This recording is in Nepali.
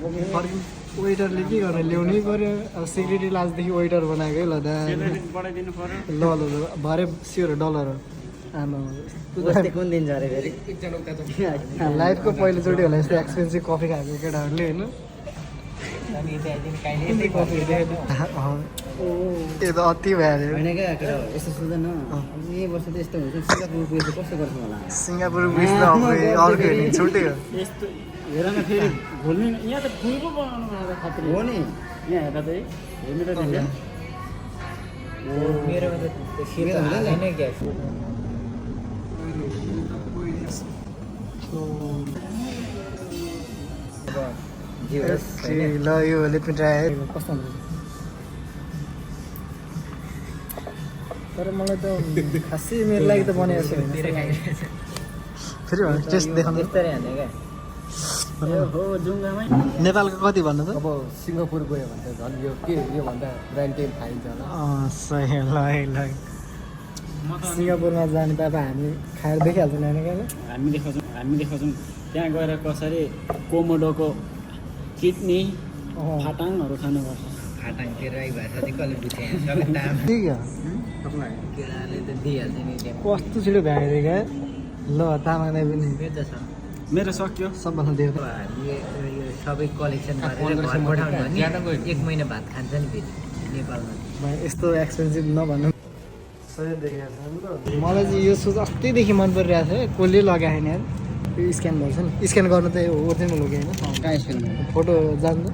वेटरले के गर्ने ल्याउनै पर्यो अब सिक्युरिटी लाजदेखि वेटर बनाएकै ल दा ल ल ल भरे स्योर डलर कुन दिन झरे फेरि लाइफको पहिलोचोटि होला यस्तो एक्सपेन्सिभ कफी खाएको केटाहरूले होइन यो त अति भइहाल्यो होइन क्या केटा यस्तो सुन्दैन यही वर्ष त यस्तो हुन्छ सिङ्गापुर पुगेर कस्तो गर्छ होला सिङ्गापुर बिच त अब अर्को हेर्ने छुट्टै हो यस्तो हेर न फेरि भुल्नु यहाँ त फुल पो बनाउनु भएको खतरा हो नि यहाँ हेर्दा त हेर्नु त देख्दैन मेरोमा त सेतो हुँदैन क्या ल यो लेप्पी ट्राई कस्तो हुन्छ तर मलाई त खासै मेरो लागि त बनाएको छैन फेरि टेस्ट देखाउनु बिस्तारै हाने क्या हो जुङ्गामै नेपालको कति भन्नु त अब सिङ्गापुर गयो भने त झन् यो के यो भन्दा ब्रान्ड टेन खाइन्छ होला सही ल ल सिङ्गापुरमा जाने त अब हामी खाएर देखिहाल्छौँ होइन क्या हामी देखाउँछौँ त्यहाँ गएर कसरी कोमोडोको किडनी फाटाङहरू खानुपर्छ फाटाङ त्यो राई भाषा चाहिँ कसले बुझ्छ सबै दाम ठिक हो केटाले त दिइहाल्छ नि त्यहाँ कस्तो छिटो भ्याइदियो क्या ल तामाङलाई पनि मेरो त छ मेरो सक्यो सबभन्दा देऊ अब हामीले यो सबै कलेक्सन गरेर घर पठाउनु भने 1 महिना भात खान्छ नि फेरि नेपालमा यस्तो एक्सपेन्सिभ नभन्नु सही देखेको छ मलाई चाहिँ यो सुज अस्तिदेखि मन परिरहेको छ है कसले लगाएन यार यो स्क्यान भन्छ नि स्क्यान गर्नु त ओरिजिनल हो कि होइन कहाँ स्क्यान फोटो जान्नु